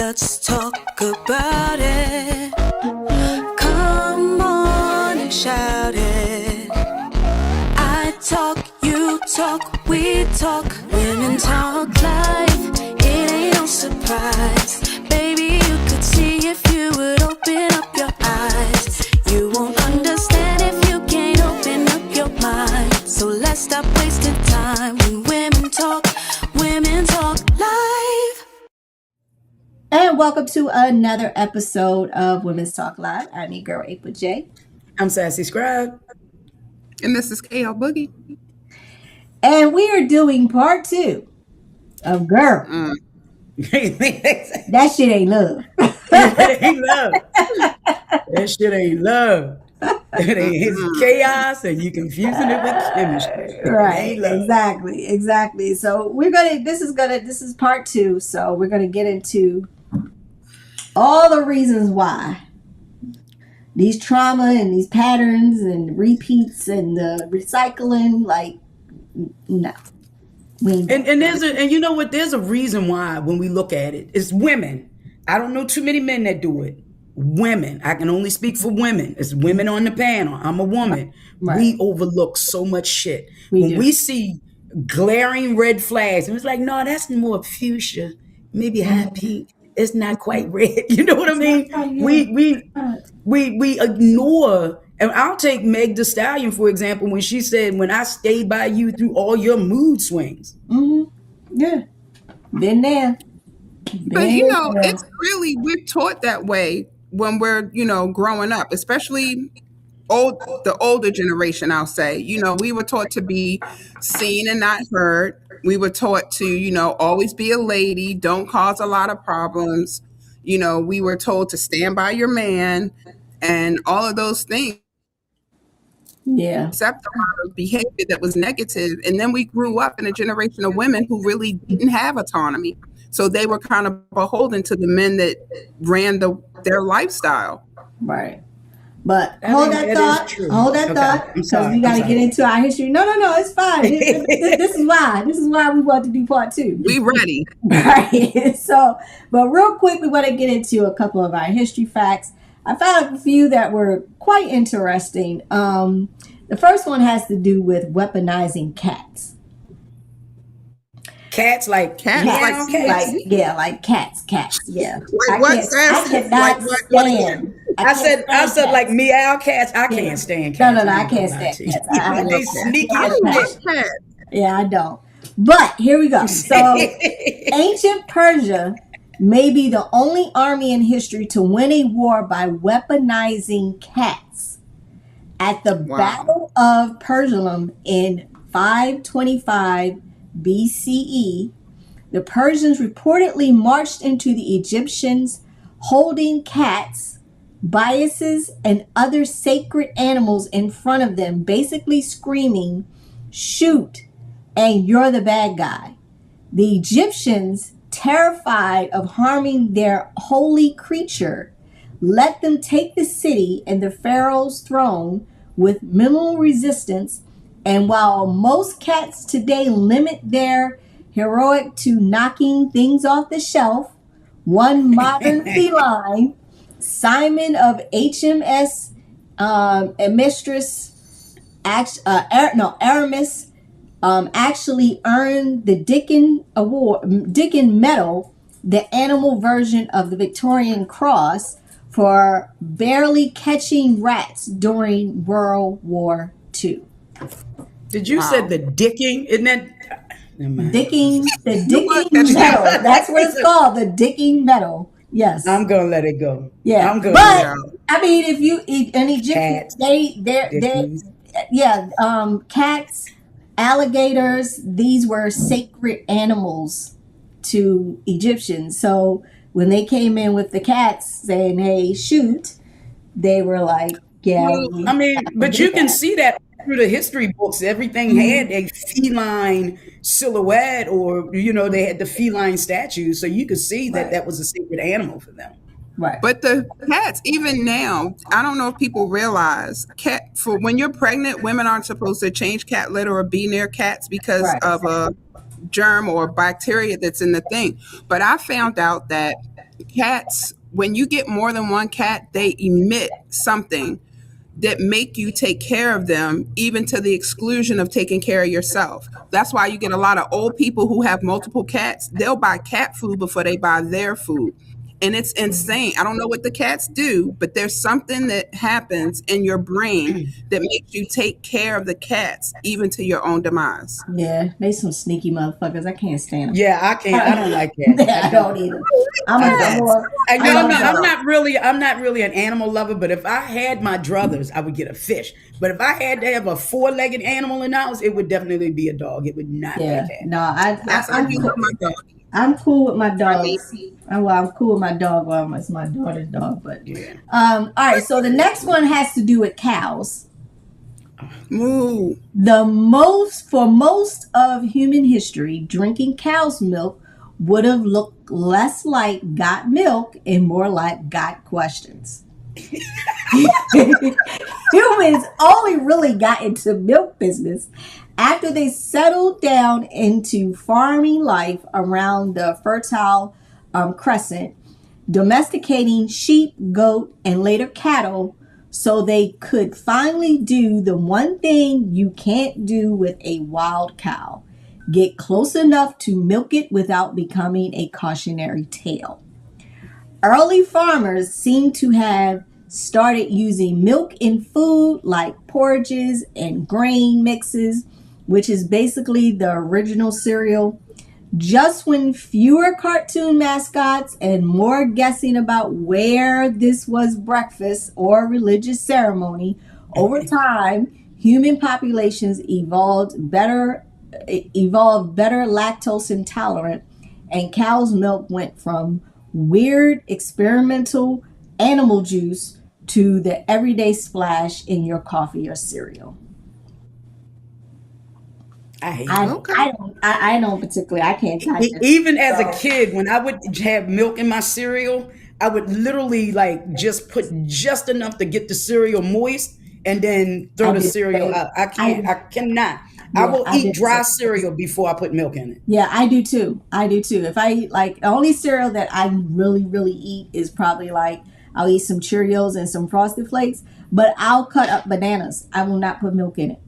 let's talk about it. Come on and shout it. I talk, you talk, we talk. Women talk life, it ain't no surprise. Baby, you could see if you would open up your eyes. You won't understand if you can't open up your mind. So let's stop wasting time when women talk live. And welcome to another episode of Women's Talk Live. I'm your girl, April J. I'm Sassy Scribe. And this is KL Boogie. And we are doing part 2 of Girl. That shit ain't love. That ain't love. That shit ain't love. It's chaos and you confusing it with chemistry. Right. Exactly. So this is part 2. So we're gonna get into all the reasons why these trauma and these patterns and repeats and the recycling, like, no. And you know what? There's a reason why when we look at it. It's women. I don't know too many men that do it. Women. I can only speak for women. It's women on the panel. I'm a woman. Right. We overlook so much shit. We see glaring red flags, and it's like, no, that's more fuchsia, maybe hot pink. It's not quite red. You know what I mean? We ignore. And I'll take Meg Thee Stallion, for example, when she said, when I stayed by you through all your mood swings. Mm-hmm. Yeah. Been there. But, it's really, we're taught that way when we're, growing up, especially the older generation, I'll say. We were taught to be seen and not heard. We were taught to, always be a lady, don't cause a lot of problems. We were told to stand by your man and all of those things. Yeah. Accept a lot of behavior that was negative. And then we grew up in a generation of women who really didn't have autonomy. So they were kind of beholden to the men that ran their lifestyle. Right. But hold that thought, because we got to get into our history. No, it's fine. This is why we want to do part 2. We ready. Right. So, but real quick, we want to get into a couple of our history facts. I found a few that were quite interesting. The first one has to do with weaponizing cats. Cats like cats? Like cats, yeah. Like what? I cannot stand. I said like meow cats. I can't stand cats. No, I can't stand cats. They sneaky as shit. Yeah, I don't. But here we go. So ancient Persia may be the only army in history to win a war by weaponizing cats. At the Battle of Persium in 525 BCE, the Persians reportedly marched into the Egyptians holding cats, biases, and other sacred animals in front of them, basically screaming, "Shoot, and you're the bad guy." The Egyptians, terrified of harming their holy creature, let them take the city and the pharaoh's throne with minimal resistance. And while most cats today limit their heroic to knocking things off the shelf, one modern feline, Simon of HMS Aramis, actually earned the Dickin Medal, the animal version of the Victorian Cross, for barely catching rats during World War II. Did you say the dicking? Isn't that Dicking Medal? That's what it's called, the Dicking Medal. Yes, I'm gonna let it go. Yeah, I'm good. But I mean, if you an Egyptian, cats, alligators, these were sacred animals to Egyptians. So when they came in with the cats saying, "Hey, shoot," they were like, "Yeah." Well, I mean, but you can see that through the history books. Everything had a feline silhouette, or they had the feline statues, so you could see that was a sacred animal for them. Right. But the cats, even now, I don't know if people realize, for when you're pregnant, women aren't supposed to change cat litter or be near cats because of a germ or bacteria that's in the thing. But I found out that cats, when you get more than one cat, they emit something that make you take care of them, even to the exclusion of taking care of yourself. That's why you get a lot of old people who have multiple cats. They'll buy cat food before they buy their food. And it's insane. I don't know what the cats do, but there's something that happens in your brain that makes you take care of the cats, even to your own demise. Yeah, they some sneaky motherfuckers. I can't stand them. Yeah, I can't. I don't like that. I don't either. I'm not really an animal lover, but if I had my druthers, I would get a fish. But if I had to have a 4-legged animal in the house, it would definitely be a dog. It would not be a cat. No, I'm cool with my dog. I'm cool with my dogs. Well, I'm cool with my dog. Well, it's my daughter's dog, but Yeah. all right. So the next one has to do with cows. Moo. For most of human history, drinking cow's milk would have looked less like got milk and more like got questions. Humans only really got into milk business after they settled down into farming life around the Fertile Crescent, domesticating sheep, goat, and later cattle, so they could finally do the one thing you can't do with a wild cow: get close enough to milk it without becoming a cautionary tale. Early farmers seem to have started using milk in food like porridges and grain mixes, which is basically the original cereal. Just when fewer cartoon mascots and more guessing about where this was breakfast or religious ceremony, over time, human populations evolved better lactose intolerant, and cow's milk went from weird experimental animal juice to the everyday splash in your coffee or cereal. I hate milk. I don't particularly. I can't type it. Even as a kid, when I would have milk in my cereal, I would literally like just put just enough to get the cereal moist and then throw the cereal out. I cannot. I will eat dry cereal before I put milk in it. Yeah, I do too. If I eat, like, the only cereal that I really, really eat is probably like, I'll eat some Cheerios and some Frosted Flakes, but I'll cut up bananas. I will not put milk in it.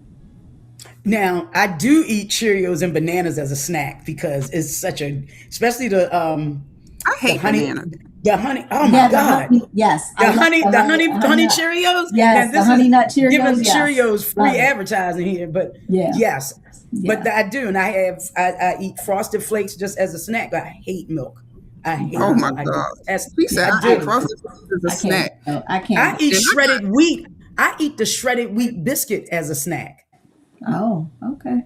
Now, I do eat Cheerios and bananas as a snack because it's such especially the I hate bananas. The honey. Oh my God. Yes. The honey Cheerios. Yes. The honey nut Cheerios. Giving Cheerios free advertising here, but yes. Yeah. But I do, and I eat Frosted Flakes just as a snack. But I hate milk. I hate. Oh my God! He said I eat Frosted Flakes as a snack. I can't. I eat shredded wheat. I eat the shredded wheat biscuit as a snack. Oh, okay.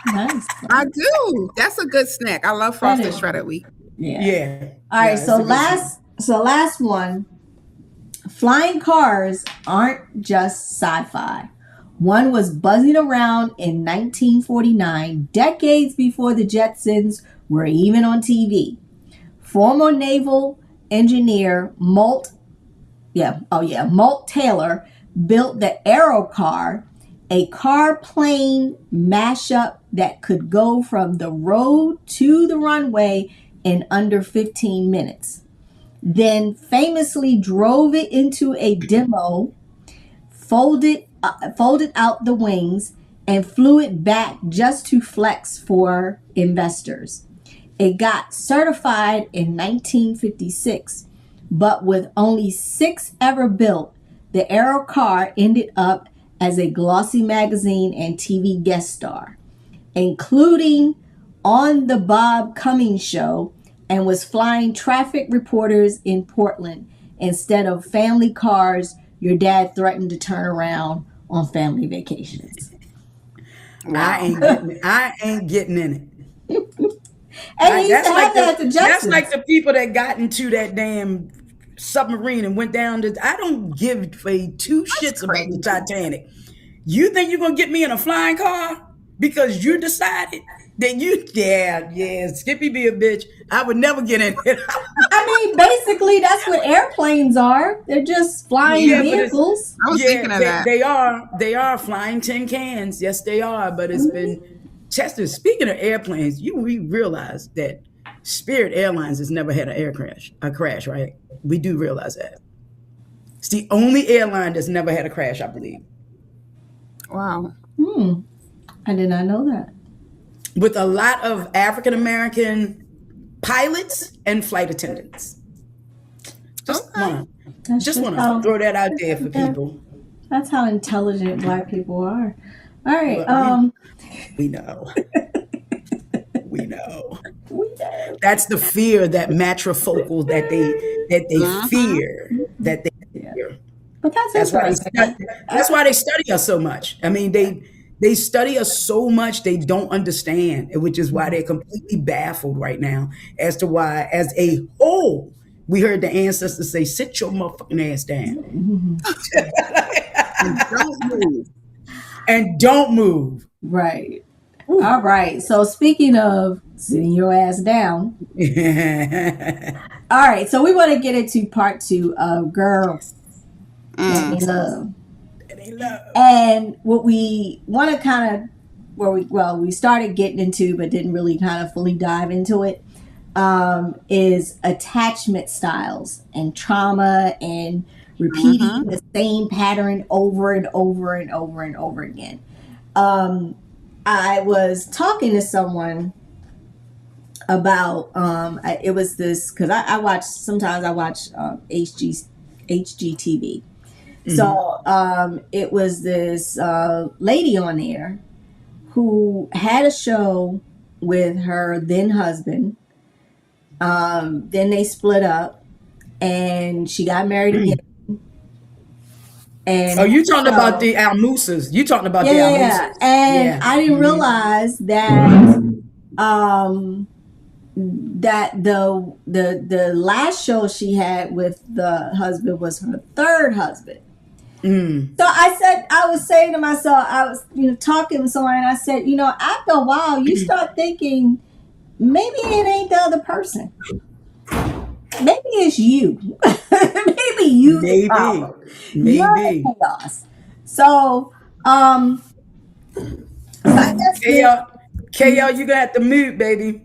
Nice. I do. That's a good snack. I love frosted shredded wheat. Yeah. All right. So last one. Flying cars aren't just sci-fi. One was buzzing around in 1949, decades before the Jetsons were even on TV. Former naval engineer Malt Taylor built the Aero Car, a car-plane mashup that could go from the road to the runway in under 15 minutes. Then famously drove it into a demo, folded out the wings, and flew it back just to flex for investors. It got certified in 1956, but with only 6 ever built, the Aero Car ended up as a glossy magazine and TV guest star, including on the Bob Cummings show, and was flying traffic reporters in Portland instead of family cars your dad threatened to turn around on family vacations. Wow. I ain't getting in it. And that's like the people that got into that damn submarine and went down to. I don't give a two shits about the Titanic. You think you're gonna get me in a flying car because you decided that Skippy be a bitch. I would never get in it. I mean, basically, that's what airplanes are. They're just flying vehicles. I was thinking of that. They are flying tin cans. Yes, they are. But it's been tested. Speaking of airplanes, we realize that Spirit Airlines has never had a crash, right? We do realize that. It's the only airline that's never had a crash, I believe. Wow. I did not know that. With a lot of African American pilots and flight attendants. Just want to throw that out there for people. That's how intelligent Black people are. All right. We know. We know. That's the fear, that matrifocal that they fear. That they fear. But that's why they study us so much. I mean, they study us so much they don't understand, which is why they're completely baffled right now as to why, as a whole, we heard the ancestors say, "Sit your motherfucking ass down." Don't move. And don't move. Right. Ooh. All right. So speaking of sitting your ass down. All right. So we want to get into part 2 of Girls That They Love. And what we want to kind of, we started getting into, but didn't really kind of fully dive into it, is attachment styles and trauma and repeating the same pattern over and over and over and over again. I was talking to someone about, it was this, because I watch HGTV. So it was this lady on there who had a show with her then husband. Then they split up and she got married again. And you talking about the Almusas? You talking about the Almusas? Yeah, and I didn't realize that that the last show she had with the husband was her third husband. So I was saying to myself, I was talking with someone, and I said, after a while, you start thinking maybe it ain't the other person. Maybe it's you. Maybe you. Maybe. You're the chaos. So, I guess KL, you gonna have to mute, baby.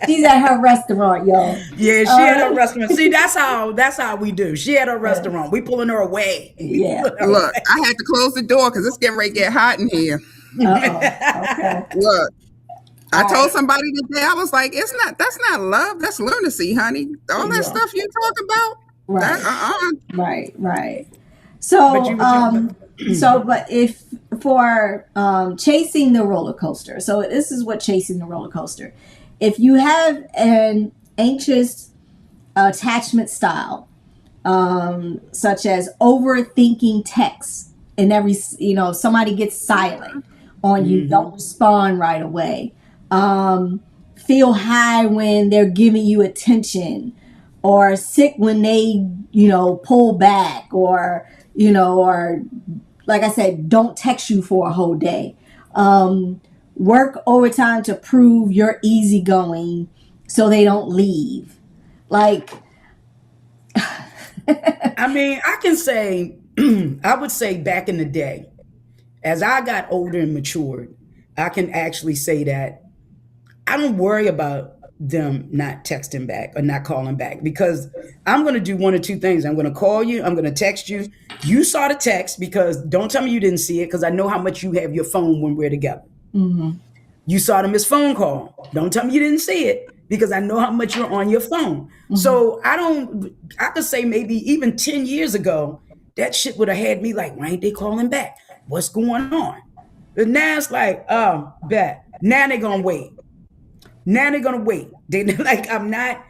She's at her restaurant, y'all. Yeah, she at her restaurant. See, that's how we do. She at her restaurant. We pulling her away. Yeah. Look, I had to close the door because it's getting ready to get hot in here. Okay. Look. I told somebody today, I was like, that's not love, that's lunacy, honey. All that stuff you talk about. Right. Right. So, but if for chasing the roller coaster, so this is what chasing the roller coaster. If you have an anxious attachment style, such as overthinking texts, and somebody gets silent on you, don't respond right away. Feel high when they're giving you attention, or sick when they, pull back, or like I said, don't text you for a whole day. Work overtime to prove you're easygoing so they don't leave. Like, I mean, I can say, I would say back in the day, as I got older and matured, I can actually say that I don't worry about them not texting back or not calling back, because I'm going to do one or two things. I'm going to call you. I'm going to text you. You saw the text, because don't tell me you didn't see it, because I know how much you have your phone when we're together. You saw the missed phone call. Don't tell me you didn't see it, because I know how much you're on your phone. So I could say maybe even 10 years ago, that shit would have had me like, why ain't they calling back? What's going on? But now it's like, oh, bet. Now they're going to wait. Now they're gonna wait. They like, I'm not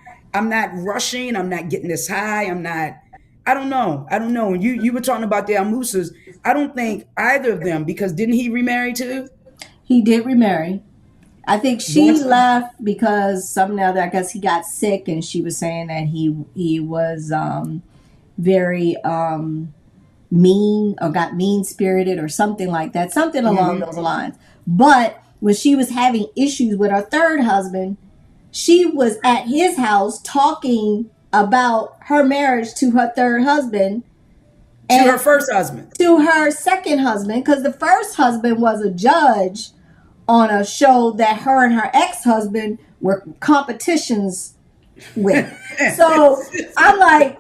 rushing. I'm not getting this high. I don't know. You were talking about the Almusas. I don't think either of them, because didn't he remarry too? He did remarry. I think she left because I guess he got sick, and she was saying that he was very mean, or got mean spirited or something like that, something along those lines. But when she was having issues with her third husband, she was at his house talking about her marriage to her third husband. To her first husband. To her second husband, because the first husband was a judge on a show that her and her ex-husband were competitions with. So I'm like,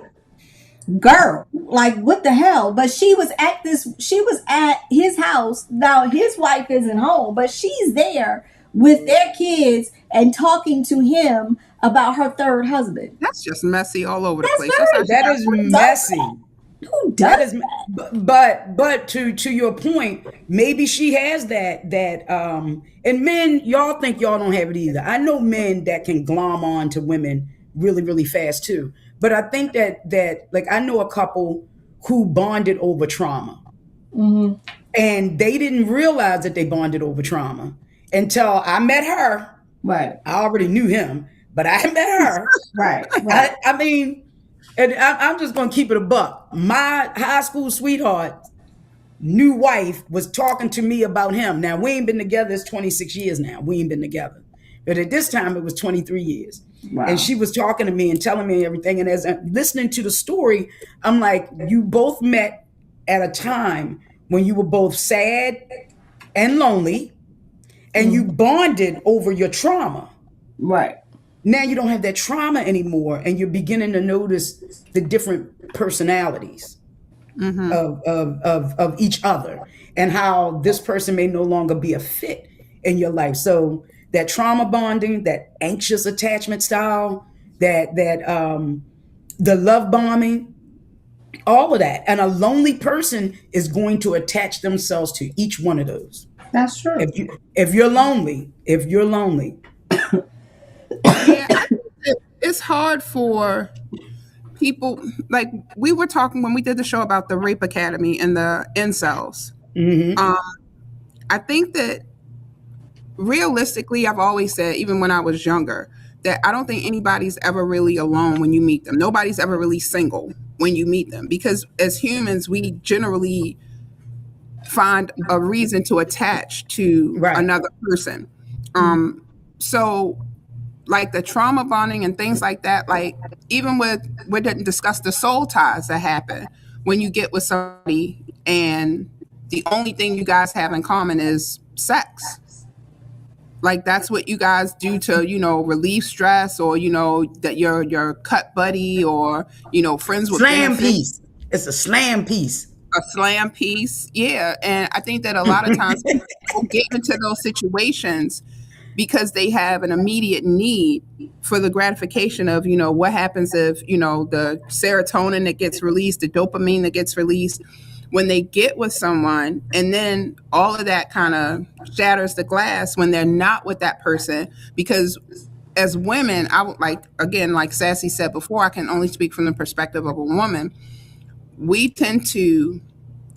girl, like what the hell? But she was at his house. Now his wife isn't home, but she's there with their kids and talking to him about her third husband. That's just messy all over the That's place. very- That is messy. Who That does is, that? but to your point, maybe she has that and men, y'all think y'all don't have it either. I know men that can glom on to women really, really fast too. But I think that like I know a couple who bonded over trauma. Mm-hmm. And they didn't realize that they bonded over trauma until I met her. Right. I already knew him, but I met her. Right. I mean, and I'm just going to keep it a buck. My high school sweetheart, new wife, was talking to me about him. Now, we ain't been together. It's 26 years now. We ain't been together. But at this time, it was 23 years. Wow. And she was talking to me and telling me everything. And as I'm listening to the story, I'm like, you both met at a time when you were both sad and lonely, and you bonded over your trauma. Right. Now you don't have that trauma anymore, and you're beginning to notice the different personalities of each other, and how this person may no longer be a fit in your life. So that trauma bonding, that anxious attachment style, that the love bombing, all of that, and a lonely person is going to attach themselves to each one of those. That's true. If you're lonely, Yeah, I think it's hard for people. Like we were talking when we did the show about the Rape Academy and the incels. I think that realistically, I've always said, even when I was younger, that I don't think anybody's ever really alone when you meet them. Nobody's ever really single when you meet them, because as humans, we generally find a reason to attach to another person. So like the trauma bonding and things like that, like even we didn't discuss the soul ties that happen when you get with somebody and the only thing you guys have in common is sex. Like that's what you guys do to, relieve stress, or, that your cut buddy, or, friends with slam benefits. piece. It's a slam piece. A slam piece. Yeah. And I think that a lot of times people get into those situations because they have an immediate need for the gratification of, what happens if, the serotonin that gets released, the dopamine that gets released when they get with someone, and then all of that kind of shatters the glass when they're not with that person. Because as women, I would like Sassy said before, I can only speak from the perspective of a woman. We tend to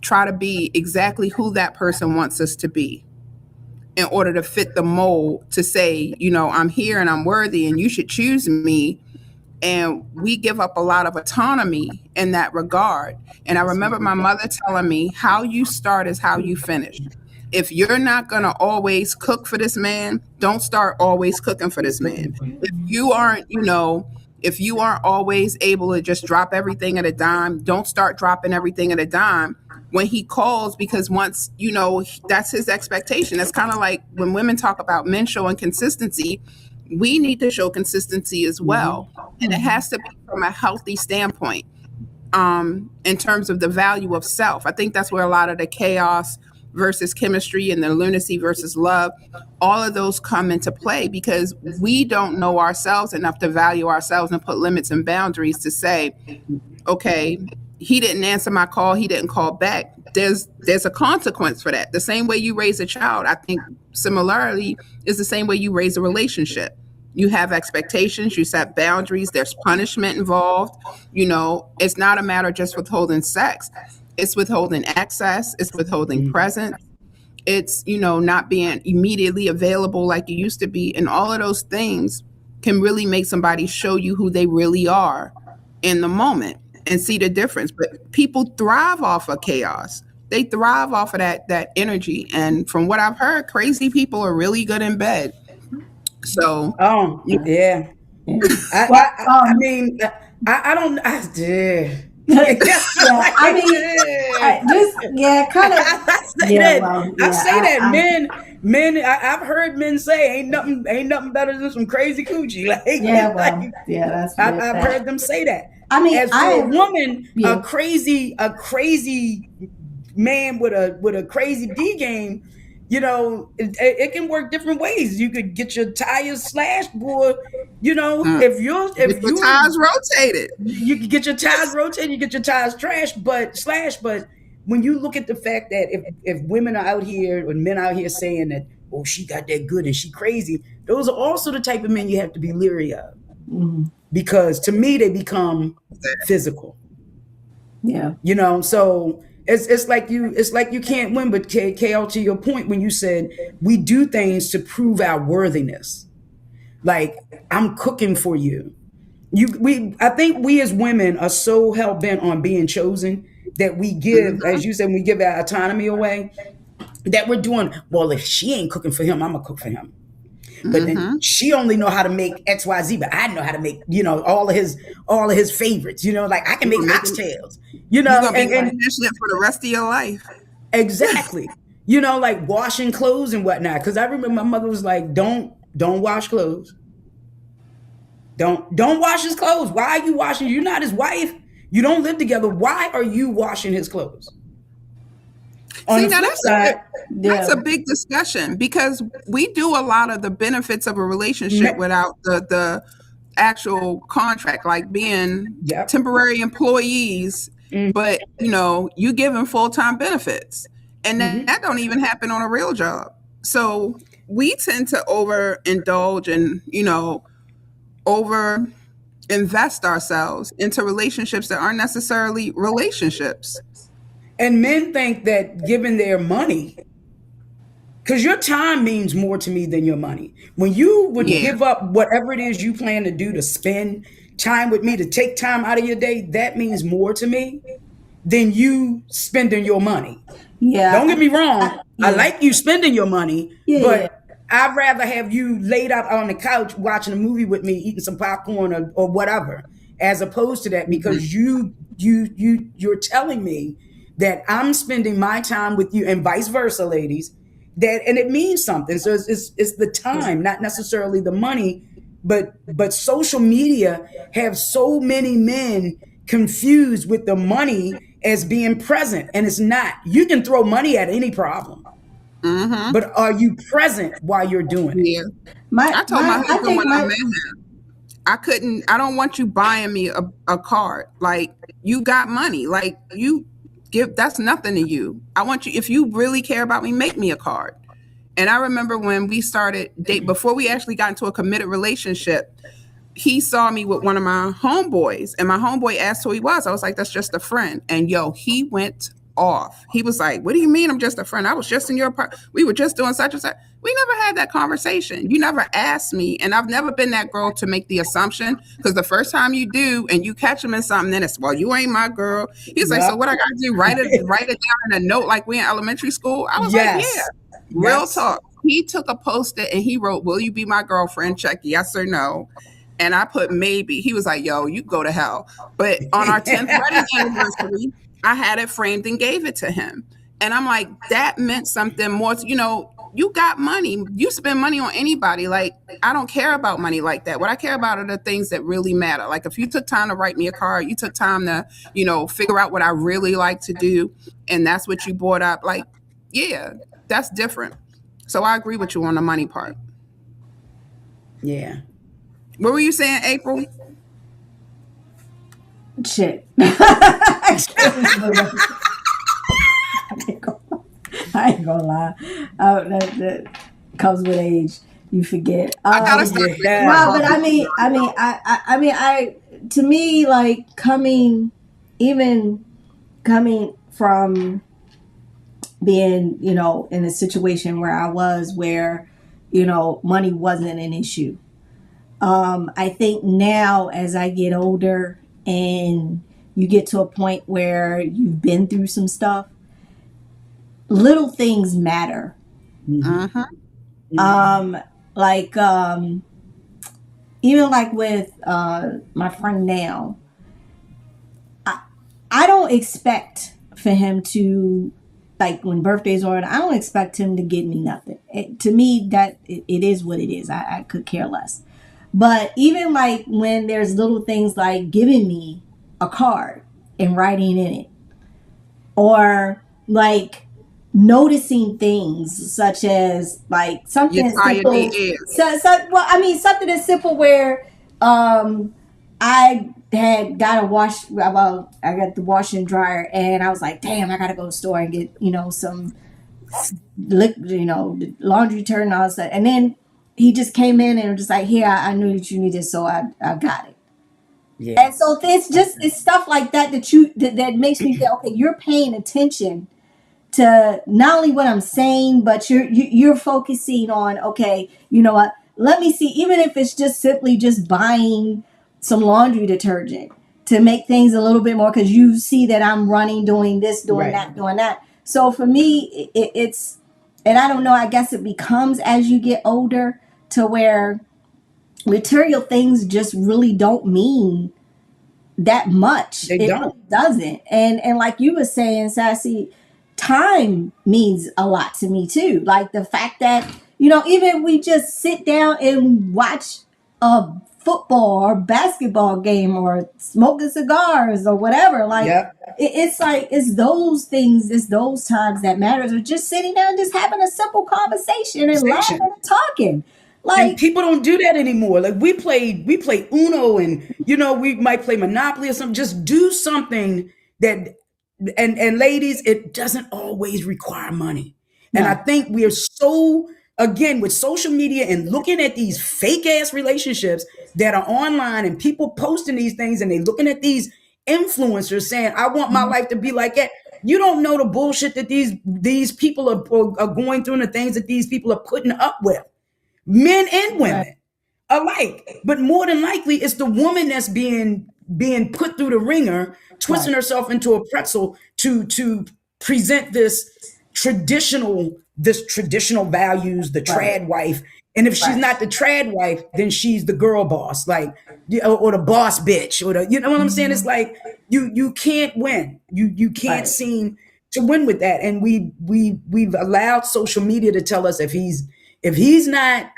try to be exactly who that person wants us to be in order to fit the mold, to say, I'm here and I'm worthy and you should choose me. And we give up a lot of autonomy in that regard. And I remember my mother telling me, how you start is how you finish. If you're not going to always cook for this man, don't start always cooking for this man. If you aren't always able to just drop everything at a dime, don't start dropping everything at a dime when he calls, because once, that's his expectation. It's kind of like when women talk about men showing consistency, we need to show consistency as well. And it has to be from a healthy standpoint, in terms of the value of self. I think that's where a lot of the chaos versus chemistry and the lunacy versus love, all of those come into play, because we don't know ourselves enough to value ourselves and put limits and boundaries to say, okay, he didn't answer my call, he didn't call back. There's a consequence for that. The same way you raise a child, I think similarly is the same way you raise a relationship. You have expectations, you set boundaries, there's punishment involved. It's not a matter of just withholding sex. It's withholding access, it's withholding presence. It's, not being immediately available like you used to be. And all of those things can really make somebody show you who they really are in the moment and see the difference. But people thrive off of chaos. They thrive off of that energy. And from what I've heard, crazy people are really good in bed. So, yeah. I mean, I don't. I mean, just kind of. I say Yeah, that. well, I yeah, say that. Men. I've heard men say, ain't nothing better than some crazy coochie." yeah, well, Like yeah, that's I've that. heard them say that. I mean, As for a woman, yeah, a crazy man with a crazy D game, it can work different ways. You could get your tires slashed, boy. If Get the you're tires rotated. you can get your tires rotated, you get your tires trashed, but slashed. But when you look at the fact that if women are out here or men out here saying that, oh, she got that good and she crazy, those are also the type of men you have to be leery of. mm-hmm. Because to me they become physical. Yeah. So it's like you can't win. But KL, to your point, when you said we do things to prove our worthiness, like I'm cooking for you. I think we as women are so hell bent on being chosen that we give, as you said, we give our autonomy away, that we're doing, well, if she ain't cooking for him, I'm gonna cook for him. But then she only know how to make XYZ, but I know how to make, all of his favorites, like I can make oxtails, You're gonna be and passionate for the rest of your life. exactly, like washing clothes and whatnot. Because I remember my mother was like, don't wash clothes. Don't wash his clothes. Why are you washing? You're not his wife. You don't live together. Why are you washing his clothes? See, now that's a big discussion, because we do a lot of the benefits of a relationship without the actual contract, like being temporary employees, but you giving full-time benefits, and that don't even happen on a real job. So we tend to overindulge and over invest ourselves into relationships that aren't necessarily relationships. And men think that giving their money, because your time means more to me than your money. When you would give up whatever it is you plan to do to spend time with me, to take time out of your day, that means more to me than you spending your money. Yeah. Don't get me wrong. I like you spending your money, but I'd rather have you laid out on the couch watching a movie with me, eating some popcorn or whatever, as opposed to that, because you're telling me that I'm spending my time with you, and vice versa, ladies. And it means something. So it's the time, not necessarily the money, but social media have so many men confused with the money as being present, and it's not. You can throw money at any problem, but are you present while you're doing it? Yeah. I told my husband when I met him, I don't want you buying me a card. Like, you got money. Like, that's nothing to you. I want you, if you really care about me, make me a card. And I remember when we started before we actually got into a committed relationship, he saw me with one of my homeboys, and my homeboy asked who he was. I was like, that's just a friend. And he went off. He was like, what do you mean I'm just a friend? I was just in your apartment. We were just doing such and such. We never had that conversation. You never asked me. And I've never been that girl to make the assumption, because the first time you do and you catch him in something, then it's, well, you ain't my girl. He's like, so what I got to do? Write it down in a note like we in elementary school? I was like, yeah, real talk. He took a Post-it and he wrote, will you be my girlfriend? Check yes or no. And I put maybe. He was like, yo, you go to hell. But on our 10th wedding anniversary, I had it framed and gave it to him. And I'm like, that meant something more. You got money. You spend money on anybody. Like, I don't care about money like that. What I care about are the things that really matter. Like, if you took time to write me a card, you took time to, figure out what I really like to do, and that's what you brought up. Like, yeah, that's different. So I agree with you on the money part. Yeah. What were you saying, April? Shit. I ain't gonna lie. That comes with age. You forget. I gotta start. Well, but I to me, like, coming from being, in a situation where I was, where, money wasn't an issue. I think now, as I get older and you get to a point where you've been through some stuff, little things matter. Like, even like with my friend now, I don't expect for him to, like when birthdays are, I don't expect him to get me nothing. To me, that it is what it is. I could care less. But even like when there's little things like giving me a card and writing in it, or like noticing things such as like something Your tired simple. is. Well, I mean something as simple where I had got a wash. Well, I got the washer and dryer, and I was like, damn, I gotta go to the store and get some laundry detergent and all that stuff. And then he just came in and was just like, here, I knew that you needed, so I got it. Yeah. And so it's stuff like that that makes me feel, okay, you're paying attention to not only what I'm saying, but you're focusing on, okay, you know what? Let me see, even if it's just simply just buying some laundry detergent to make things a little bit more, because you see that I'm running, doing this, doing that, doing that. So for me, it's, and I don't know, I guess it becomes as you get older to where material things just really don't mean that much. They don't. Really doesn't. And like you were saying, Sassy, time means a lot to me too. Like the fact that, even if we just sit down and watch a football or basketball game or smoking cigars or whatever, like it's like, it's those things, it's those times that matters, or just sitting down and just having a simple conversation and laughing and talking. Like, and people don't do that anymore. Like we play Uno, and we might play Monopoly or something. Just do something that, and ladies, it doesn't always require money. And I think we are so, again, with social media and looking at these fake ass relationships that are online, and people posting these things, and they looking at these influencers saying, I want my life to be like that. You don't know the bullshit that these people are going through, and the things that these people are putting up with. Men and women alike. But more than likely, it's the woman that's being put through the ringer, twisting herself into a pretzel to present this traditional values, the trad wife. And if she's not the trad wife, then she's the girl boss, like, or the boss bitch, or you know what I'm saying? It's like you can't win. You can't seem to win with that. And we've allowed social media to tell us if he's not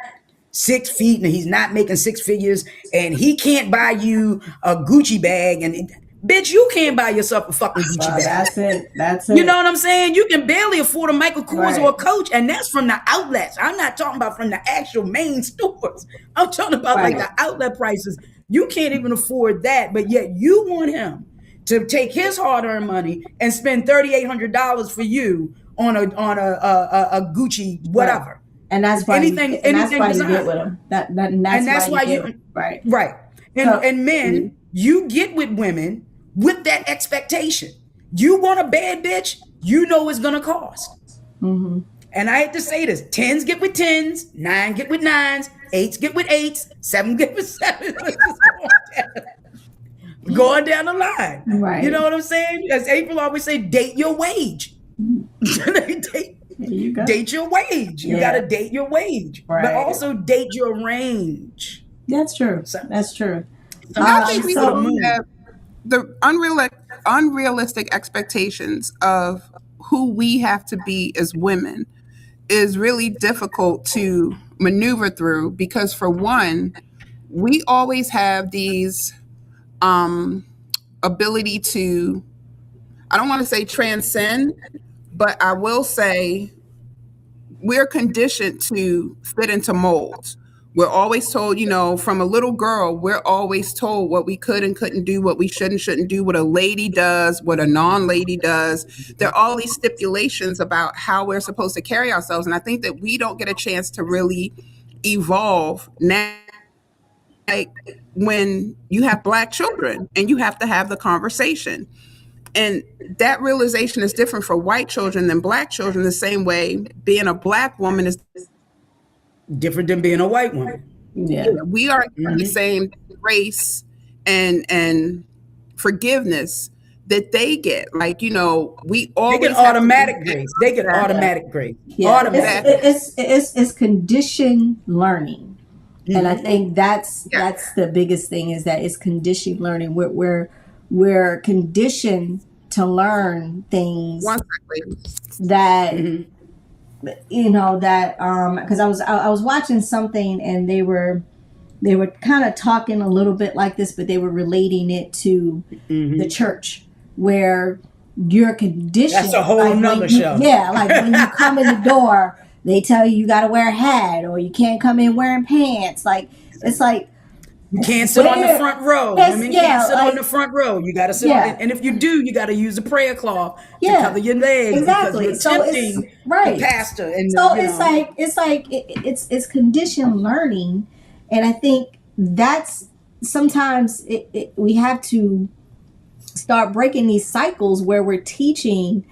6 feet and he's not making six figures and he can't buy you a Gucci bag, and bitch, you can't buy yourself a fucking Gucci bag. That's it. You know what I'm saying? You can barely afford a Michael Kors or a Coach, and that's from the outlets. I'm not talking about from the actual main stores. I'm talking about like the outlet prices. You can't even afford that, but yet you want him to take his hard-earned money and spend $3,800 for you on a Gucci whatever. And that's why anything you get with them. That's why you right. And men, you get with women with that expectation. You want a bad bitch, you know it's gonna cost. Mm-hmm. And I hate to say this: 10s get with 10s, 9 get with 9s, 8s get with 8s, 7 get with 7s. Going down the line, right? You know what I'm saying? As April always say, date your wage. Date your wage. You got to date your wage, but also date your range. That's true. That's true. I think we have the unrealistic expectations of who we have to be as women is really difficult to maneuver through, because for one, we always have these ability to, I don't want to say transcend, but I will say we're conditioned to fit into molds. We're always told, from a little girl, we're always told what we could and couldn't do, what we should and shouldn't do, what a lady does, what a non-lady does. There are all these stipulations about how we're supposed to carry ourselves. And I think that we don't get a chance to really evolve now. Like when you have Black children and you have to have the conversation. And that realization is different for white children than Black children, the same way being a Black woman is different than being a white woman. Yeah. We are the same grace and forgiveness that they get. Like, we always get automatic grace. They get automatic grace. Yeah. Automatic. It's conditioned learning. And I think that's the biggest thing, is that it's conditioned learning. We're we're conditioned to learn things One second. that that because I was watching something, and they were kind of talking a little bit like this, but they were relating it to the church, where you're conditioned. That's a whole nother show. Yeah, like when you come in the door, they tell you got to wear a hat, or you can't come in wearing pants. Like, it's like, you can't sit on the front row. Yes, Women yeah, can't sit like, on the front row. You got to sit on it. And if you do, you got to use a prayer cloth to cover your legs, exactly. because you're tempting the pastor. And so it's conditioned learning, and I think that's sometimes we have to start breaking these cycles where we're teaching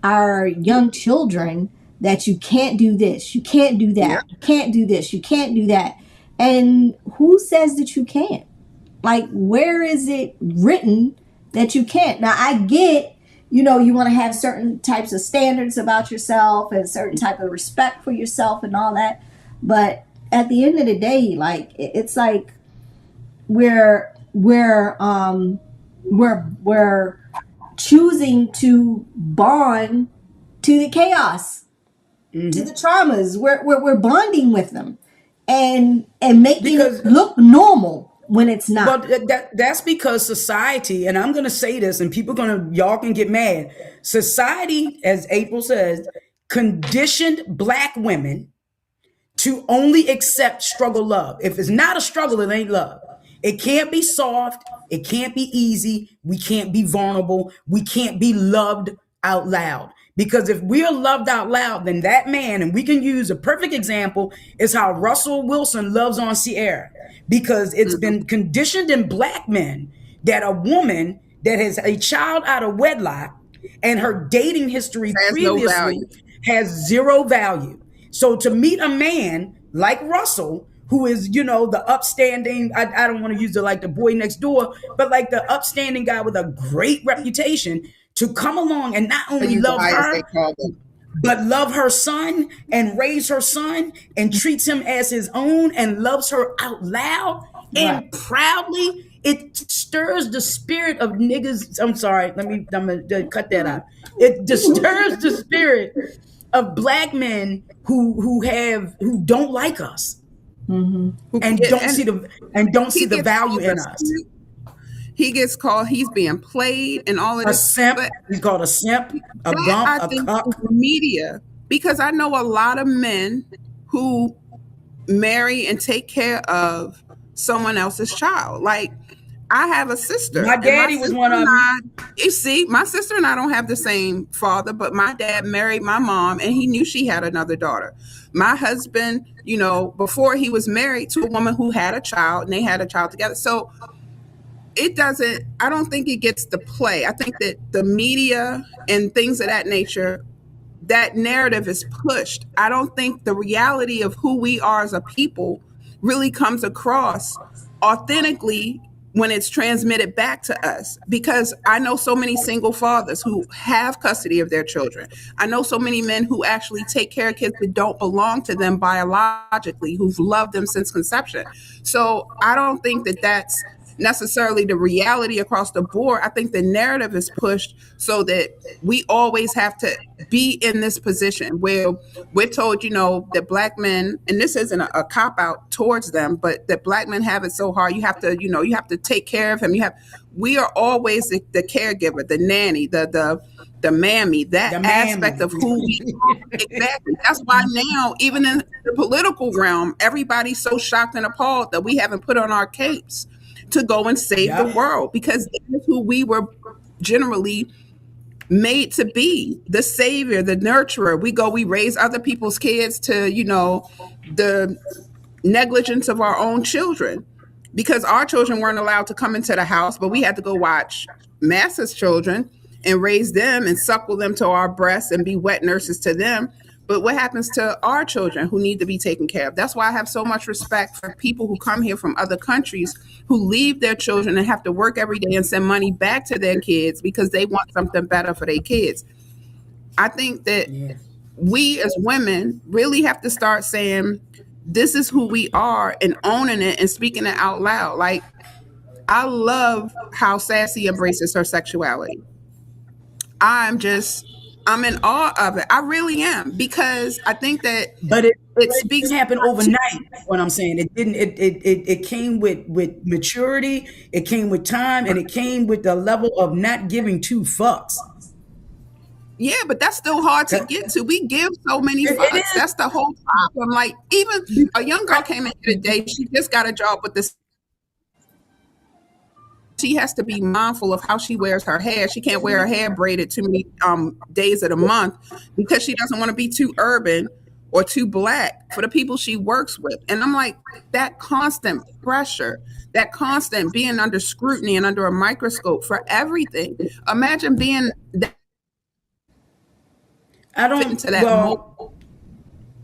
our young children that you can't do this, you can't do that, you can't do this, you can't do that. And who says that you can't? Like, where is it written that you can't? Now, I get, you want to have certain types of standards about yourself and certain type of respect for yourself and all that. But at the end of the day, like, it's like we're choosing to bond to the chaos, to the traumas. We're bonding with them, and making it look normal when it's not. But that's because society, and I'm going to say this, and y'all can get mad. Society, as April says, conditioned Black women to only accept struggle love. If it's not a struggle, it ain't love. It can't be soft. It can't be easy. We can't be vulnerable. We can't be loved out loud. Because if we are loved out loud, then that man, and we can use a perfect example, is how Russell Wilson loves on Sierra. Because it's been conditioned in Black men that a woman that has a child out of wedlock and her dating history previously has zero value. So to meet a man like Russell, who is, the upstanding, I don't want to use the boy next door, but like the upstanding guy with a great reputation, to come along and not only love her, but love her son and raise her son and treats him as his own and loves her out loud and proudly, it stirs the spirit of niggas. I'm sorry, I'm gonna cut that out. It disturbs the spirit of Black men who don't like us. And don't see the value in us. He gets called, he's being played and all of this. A simp. He's called a simp, a gump, a cuck. Media, because I know a lot of men who marry and take care of someone else's child. Like, I have a sister. My daddy was one of them. You see, my sister and I don't have the same father, but my dad married my mom, and he knew she had another daughter. My husband, before he was married to a woman who had a child, and they had a child together. So I don't think it gets the play. I think that the media and things of that nature, that narrative is pushed. I don't think the reality of who we are as a people really comes across authentically when it's transmitted back to us. Because I know so many single fathers who have custody of their children. I know so many men who actually take care of kids that don't belong to them biologically, who've loved them since conception. So I don't think that that's necessarily the reality across the board. I think the narrative is pushed so that we always have to be in this position where we're told, that Black men, and this isn't a cop out towards them, but that Black men have it so hard. You have to take care of him. We are always the caregiver, the nanny, the mammy, that aspect of who we are. Exactly. That's why now, even in the political realm, everybody's so shocked and appalled that we haven't put on our capes to go and save the world, because that's who we were generally made to be, the savior, the nurturer. We raise other people's kids to, the negligence of our own children, because our children weren't allowed to come into the house, but we had to go watch Master's children and raise them and suckle them to our breasts and be wet nurses to them. But what happens to our children who need to be taken care of? That's why I have so much respect for people who come here from other countries, who leave their children and have to work every day and send money back to their kids because they want something better for their kids. I think that we as women really have to start saying, this is who we are, and owning it and speaking it out loud. Like, I love how Sassy embraces her sexuality. I'm in awe of it. I really am, because I think that But it, it but it speaks didn't happen to, overnight. What I'm saying, it didn't. It came with maturity. It came with time, and it came with the level of not giving two fucks. yeah, but that's still hard to That- get to. We give so many It fucks. That's the whole problem. Like, even is. a young girl came in here today. She just got a job with this. She has to be mindful of how she wears her hair. She can't wear her hair braided too many days of the month, because she doesn't want to be too urban or too black for the people she works with. And I'm like, that constant pressure, that constant being under scrutiny and under a microscope for everything. Imagine being that I fit don't. into that mold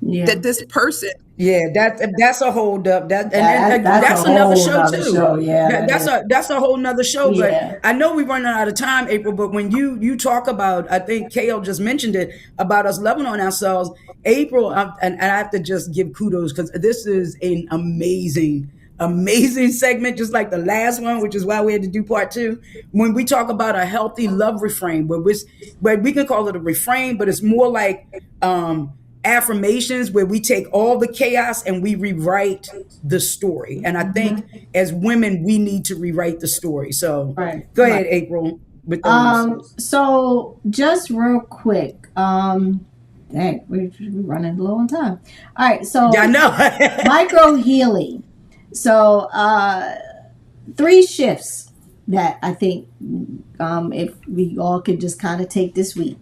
Yeah. that this person. Yeah, that's a hold up. That and That's that's a another whole show nother too. show. Yeah, That's a whole nother show. Yeah. But I know we're running out of time, April. But when you talk about, I think KL just mentioned it about us loving on ourselves, April, and I have to just give kudos, because this is an amazing segment, just like the last one, which is why we had to do part two. When we talk about a healthy love refrain, where we can call it a refrain, but it's more like affirmations, where we take all the chaos and we rewrite the story. And I think as women, we need to rewrite the story. So Right. go ahead, April, with those. So just real quick, dang, we're running low on time. All right, so Yeah, I know. micro healing. So 3 shifts that I think, if we all could just kind of take this week.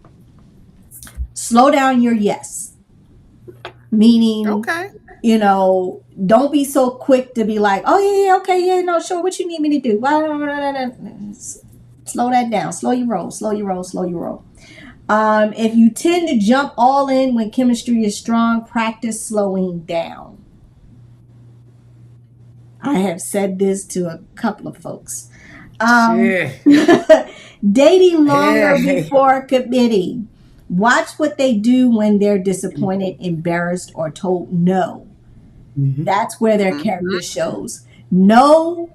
Slow down your yes. Meaning, Okay. Don't be so quick to be like, oh yeah, okay, yeah, no, sure, what you need me to do? Slow that down. Slow your roll. If you tend to jump all in when chemistry is strong, practice slowing down. I have said this to a couple of folks. Yeah. Dating longer Yeah. before committing. Watch what they do when they're disappointed, embarrassed, or told no. That's where their character shows. No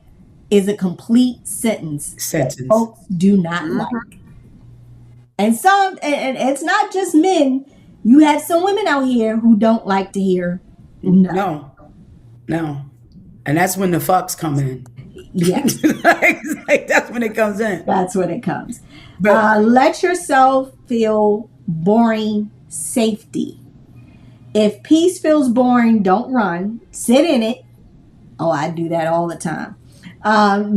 is a complete sentence that folks do not like. And it's not just men. You have some women out here who don't like to hear no. No. And that's when the fucks come in. Yes. like that's when it comes in. That's when it comes. But Let yourself feel boring safety. If peace feels boring, don't run. Sit in it. Oh, I do that all the time.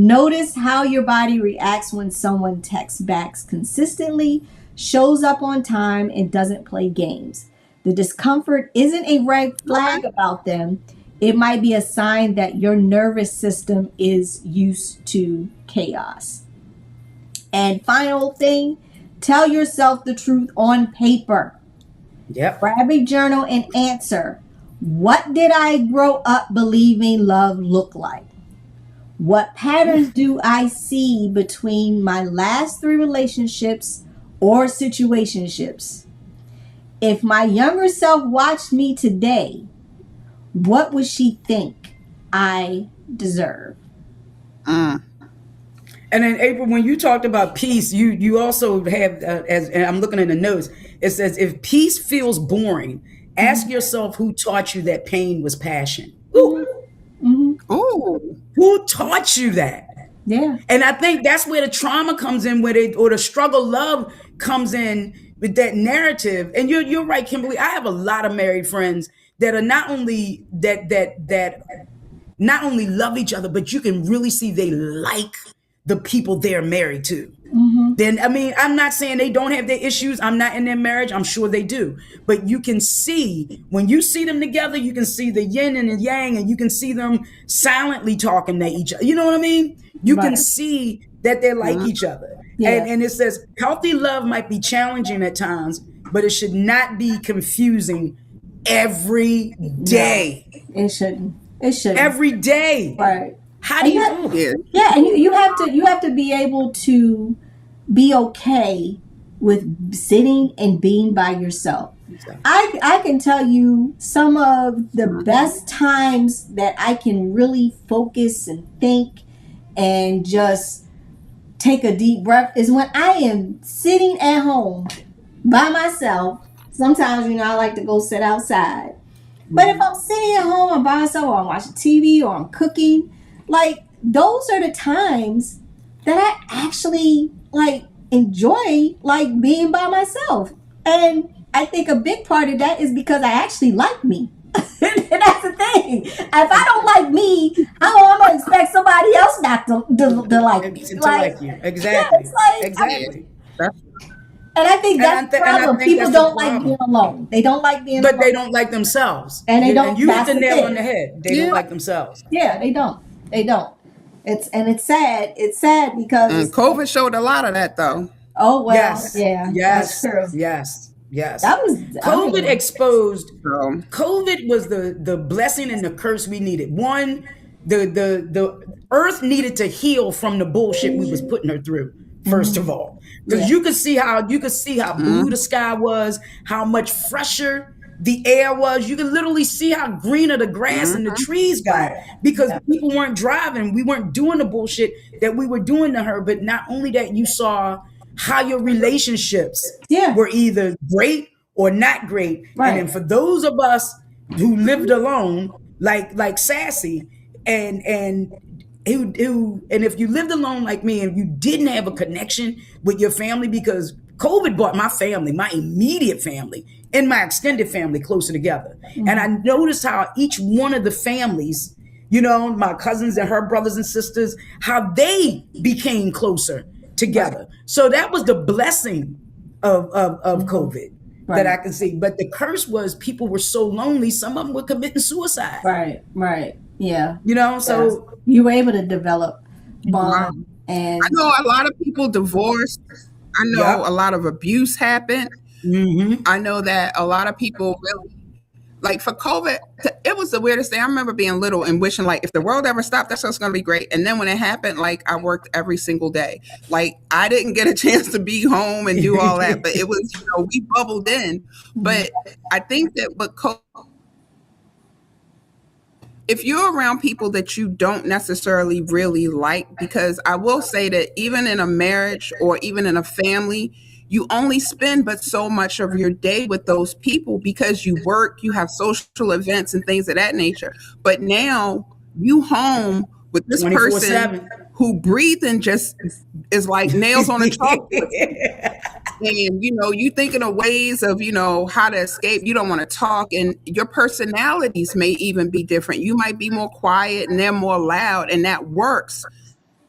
Notice how your body reacts when someone texts back consistently, shows up on time, and doesn't play games. The discomfort isn't a red flag about them. It might be a sign that your nervous system is used to chaos. And final thing, tell yourself the truth on paper. yep. Grab a journal and answer, what did I grow up believing love looked like? What patterns do I see between my last 3 relationships or situationships? If my younger self watched me today, what would she think I deserve? And then April, when you talked about peace, you also have, and I'm looking at the notes, it says, if peace feels boring, ask yourself who taught you that pain was passion. Ooh. Ooh. Who taught you that? Yeah. And I think that's where the trauma comes in, or the struggle love comes in with that narrative. And you're right, Kimberly. I have a lot of married friends that are not only not only love each other, but you can really see they like the people they're married to. Then, I mean, I'm not saying they don't have their issues. I'm not in their marriage. I'm sure they do. But you can see, when you see them together, you can see the yin and the yang, and you can see them silently talking to each other. You know what I mean? You can see that they like each other. Yeah. And it says healthy love might be challenging at times, but it should not be confusing every day. It shouldn't. Every day. Right. How do you? And you have to be able to be okay with sitting and being by yourself. I can tell you some of the best times that I can really focus and think and just take a deep breath is when I am sitting at home by myself. Sometimes, I like to go sit outside. But if I'm sitting at home by myself, or I'm watching TV, or I'm cooking, like, those are the times that I actually, like, enjoy, like, being by myself. And I think a big part of that is because I actually like me. That's the thing. If I don't like me, how am I gonna expect somebody else not to like me? To like you. Exactly. It's like, Exactly. and I think that's the problem. People don't like being alone. They don't like being alone. But they don't like themselves. And they don't. And you hit That's the the nail thing. on the head. They don't like themselves. Yeah, they don't. They don't. It's sad. It's sad because COVID showed a lot of that, though. oh well, Yes. yeah, Yes. that's true. Yes. Yes. That was COVID exposed. So, COVID was the blessing and the curse we needed. One, the earth needed to heal from the bullshit we was putting her through. First of all, because Yeah. you could see how blue the sky was, how much fresher the air was. You could literally see how greener the grass and the trees got because people weren't driving. We weren't doing the bullshit that we were doing to her. But not only that, you saw how your relationships Yeah. were either great or not great. Right. And then for those of us who lived alone, like Sassy, and if you lived alone like me and you didn't have a connection with your family, because COVID brought my family, my immediate family, and my extended family closer together. And I noticed how each one of the families, my cousins and her brothers and sisters, how they became closer together. So that was the blessing of COVID that I can see. But the curse was people were so lonely, some of them were committing suicide. Right. Yeah. So you were able to develop bond, and I know a lot of people divorced. I know a lot of abuse happened. I know that a lot of people really, like, for COVID, it was the weirdest thing. I remember being little and wishing, like, if the world ever stopped, that's what's going to be great. And then when it happened, like, I worked every single day. Like, I didn't get a chance to be home and do all that, but it was, we bubbled in. But I think that with COVID, if you're around people that you don't necessarily really like, because I will say that even in a marriage or even in a family, you only spend but so much of your day with those people because you work, you have social events and things of that nature. But now you home with this person 24/7. who breathing just is like nails on a chalkboard. And, you thinking of ways of, how to escape. You don't want to talk, and your personalities may even be different. You might be more quiet and they're more loud, and that works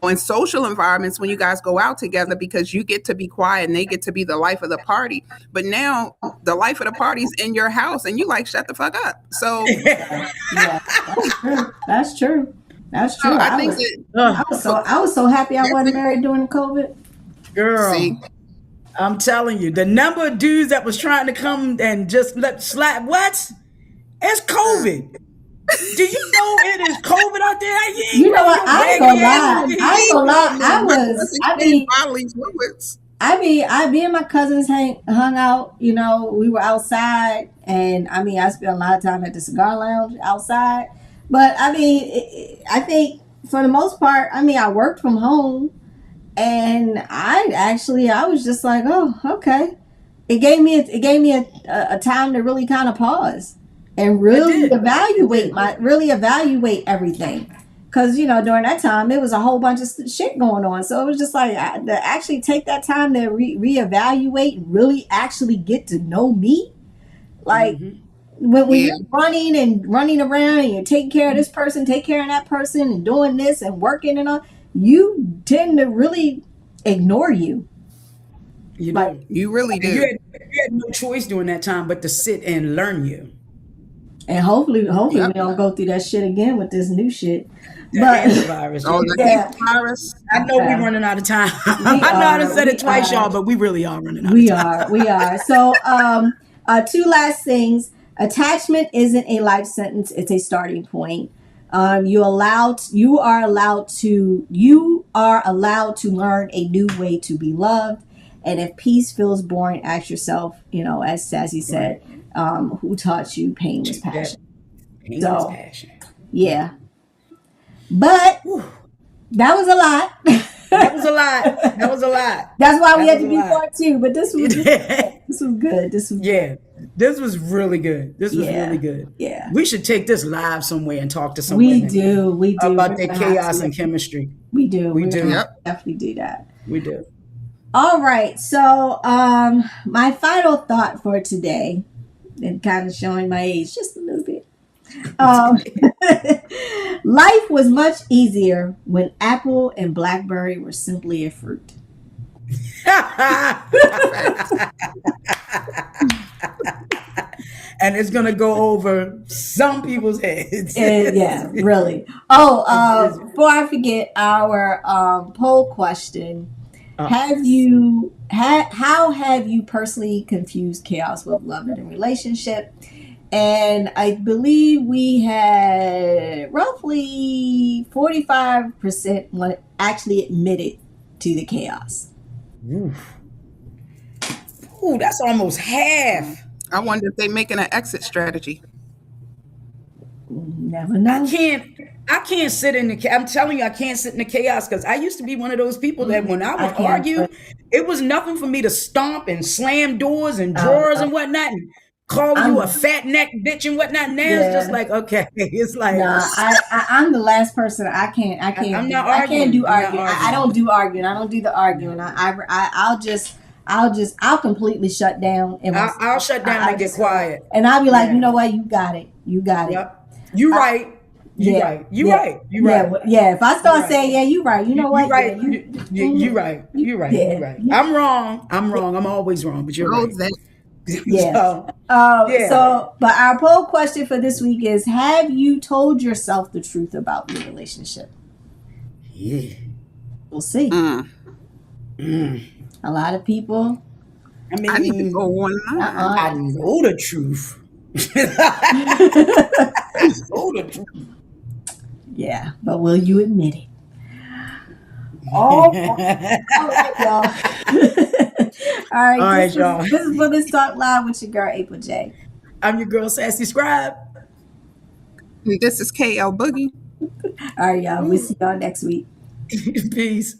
in social environments when you guys go out together because you get to be quiet and they get to be the life of the party. But now the life of the party's in your house and you like, shut the fuck up. So yeah, that's true. That's true. I think I was so happy I wasn't married during COVID. Girl, see, I'm telling you, the number of dudes that was trying to come and just what? It's COVID. Do you know it is COVID out there? You know what? I ain't gonna lie. I me and my cousins hung out. We were outside, and I spent a lot of time at the cigar lounge outside. But I think for the most part, I worked from home, and I was just like, oh, okay. It gave me a time to really kind of pause and really evaluate everything. Because, during that time, there was a whole bunch of shit going on. So it was just like, to actually take that time to reevaluate and really actually get to know me. Like, when you're running around and you're taking care of this person, take care of that person, and doing this and working and all, you tend to really ignore you. You really do. You had no choice during that time but to sit and learn you. And hopefully we don't go through that shit again with this new shit. Virus. Virus. I know we're running out of time. I know I done said it twice, y'all, but we really are running out of time. We are. So, two last things. Attachment isn't a life sentence; it's a starting point. You are allowed to learn a new way to be loved. And if peace feels boring, ask yourself, as Sassy said, who taught you pain was passion? Pain was passion. Yeah. But That was a lot. That was a lot. That was a lot. That's why we That had was to a do lot. part two. But this was good. This was Yeah, this was really good. This was Yeah. really good. Yeah. We should take this live somewhere and talk to some We women do. about We're their gonna have chaos to. and chemistry. We do. We We're do. gonna Yep. definitely do that. We do. All right. So, my final thought for today, and kind of showing my age just a little bit. Life was much easier when Apple and Blackberry were simply a fruit. And it's gonna go over some people's heads. Yeah, really. Oh, before I forget, our poll question: Have you how have you personally confused chaos with love in a relationship? And I believe we had roughly 45% actually admitted to the chaos. Ooh, that's almost half. I wonder if they're making an exit strategy. Never know. I can't sit in the. I'm telling you, I can't sit in the chaos because I used to be one of those people that when I would argue, it was nothing for me to stomp and slam doors and drawers and whatnot, and call you a fat neck bitch and whatnot. Now it's just like, okay, it's like. No, I'm the last person. I can't. I'm not I can't do arguing. arguing. I don't do arguing. I don't do the arguing. I'll completely shut down. And I'll shut down and get quiet. And I'll be like, you know what? You got it. You got it. Yep. You right. You right. You right. You right. Yeah. If I start saying, yeah, you right. You know what? You right. Yeah, you right. You right. You right. I'm wrong. I'm always wrong, but you're right. Yeah. Yeah. So, but our poll question for this week is: have you told yourself the truth about your relationship? Yeah. We'll see. A lot of people. I mean, I need to go online. I know the truth. Yeah, but will you admit it? All right, y'all. All right, y'all. This is for This Talk Live with your girl, April J. I'm your girl, Sassy Scribe. This is KL Boogie. All right, y'all. We'll see y'all next week. Peace.